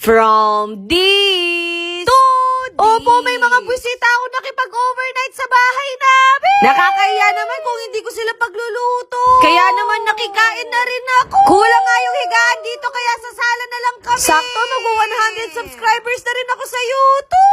From this to Opo, may mga buwisita ako nakipag-overnight sa bahay namin. Nakakahiya naman kung hindi ko sila pagluluto. Kaya naman nakikain na rin ako. Kulang nga yung higaan dito kaya sa sala na lang kami. Sakto, mag-100 subscribers na rin ako sa YouTube.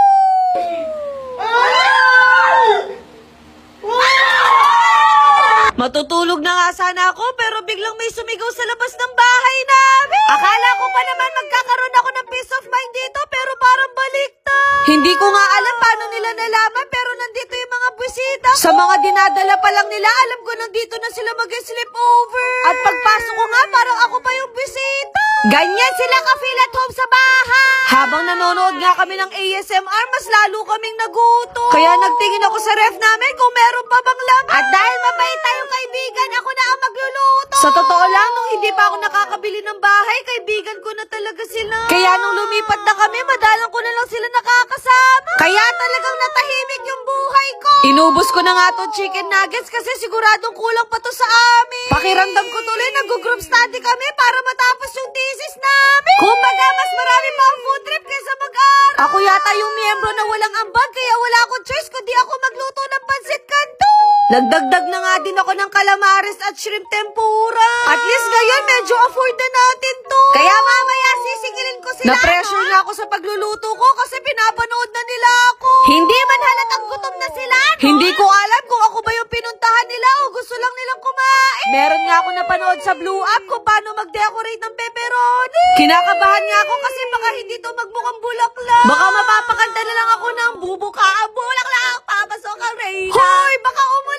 Matutulog na nga sana ako pero biglang may sumigaw sa labas ng bahay namin. Akala ko pa naman magkakaroon ako ng peace of mind dito pero parang baliktad. Hindi ko nga alam paano nila nalaman pero nandito yung mga buwisita. Sa mga dinadala pa lang nila, alam ko nandito na sila mag-sleep over. At pagpasok ko nga parang ako pa yung buwisita. Ganyan sila ka-feel at home sa bahay. Habang nanonood nga kami ng ASMR, mas lalo kaming nagutom. Kaya nagtingin ako sa ref namin kung meron pa bang laman. At dahil mabait tayong kaibigan, ako na ang magluluto. Sa totoo lang, nung hindi pa ako nakakabili ng bahay, kaibigan ko na talaga sila. Kaya nung lumipat na kami, madalang ko na lang sila nakakasama. Kaya talagang natahimik yung buhay ko. Inubos ko na nga tong chicken nuggets kasi siguradong kulang pa to sa amin. Pakiramdam ko tuloy, nag-group study kami para matapos yung thesis namin. Kumbaga, mas marami pa ang food trip kaysa mag-aral. Ako yata yung miyembro na walang ambag, kaya wala akong choice kundi ako magluto ng pansit canton. Nagdagdag na nga din ako ng calamares at shrimp tempura. At least ngayon, medyo afford na natin to. Kaya mamaya sisingilin ko sila. Na-pressure nga ako sa pagluluto ko kasi pinapanood na nila ako. Hindi man halatang gutom na sila, no? Hindi ko alam kung ako ba yung pinuntahan nila o gusto lang nilang kumain. Meron nga ako napanood sa Blue App kung paano mag-decorate ng pepperoni. Kinakabahan nga ako kasi baka hindi to magmukhang bulaklak. Baka mapapakanta na lang ako ng bubuka ang bulaklak, papasok ang rain. Hoy, baka umulan.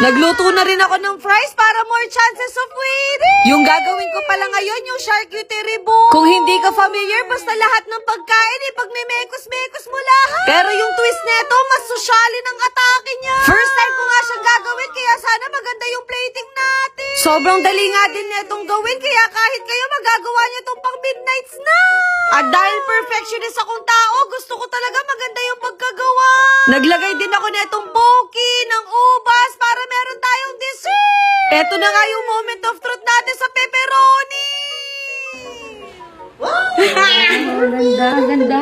Nagluto na rin ako ng fries para more chances of winning. Yung gagawin ko pala ngayon, yung charcuterie board. Kung hindi ka familiar, basta lahat ng pagkain, ipagmimekos-mekos mo lahat. Pero yung twist neto, mas sosyalin ang atake niya. First time ko nga siyang gagawin, kaya sana maganda yung plating natin. Sobrang dali nga din netong gawin, kaya kahit kayo magagawa niyo tong pang midnight snack. At dahil perfectionist akong tao, gusto ko talaga maganda yung pagkagawa. Naglagay din ako netong poki, ng ubas, para meron tayong dessert. Eto na nga yung moment of truth natin sa pepperoni. Ganda.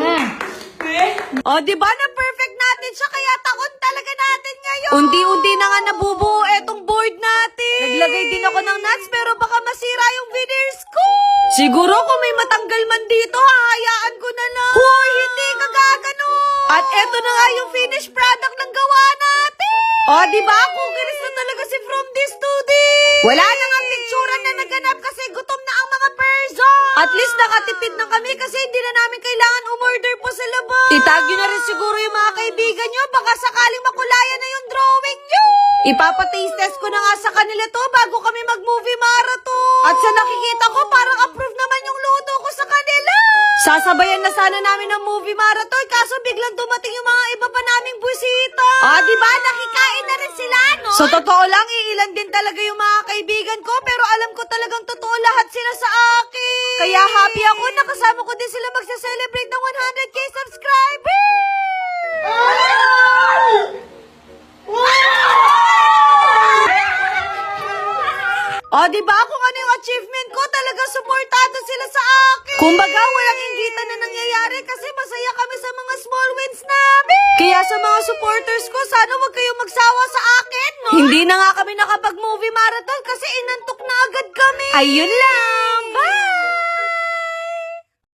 O, diba na perfect natin siya, kaya takot talaga natin ngayon. Unti-unti na nga nabubuo etong board natin. Naglagay din ako ng nuts, pero baka masira yung veneers ko. Siguro kung may matanggal man dito, hahayaan ko na lang. Hoy, hindi ka gagano. At eto na nga yung finished product ng gawa natin. O, diba? Cookies na talaga si From This to This. Wala na nga picturean na naganap kasi gutom na ang mga person. At least nakatipid na kami kasi hindi na namin kailangan umorder po sa labas. Itag nyo na rin siguro yung mga kaibigan nyo, baka sakaling makulayan na yung drawing nyo. Ipapataste test ko na nga sa kanila to bago kami mag-movie marathon. At sa nakikita ko, parang approve naman yung luto ko sa kanila. Sasabayan na sana namin ng movie marathon kaso biglang dumating yung mga iba pa naming buwisita. Ah, diba? Nakikain na rin sila, no? Sa totoo lang, iilan din talaga yung mga kaibigan ko pero alam ko talagang totoo lahat sila sa akin. Kaya happy ako, nakasama ko din sila magsa-celebrate ng 100k subscribers. O, diba kung ano yung achievement ko, talaga supportado sila sa akin. Kumbaga, walang inggitan na nangyayari kasi masaya kami sa mga small wins namin. Kaya sa mga supporters ko, sana wag kayong magsawa sa akin, no? Hindi na nga kami nakapag-movie marathon kasi inantok na agad kami. Ayun lang. Bye!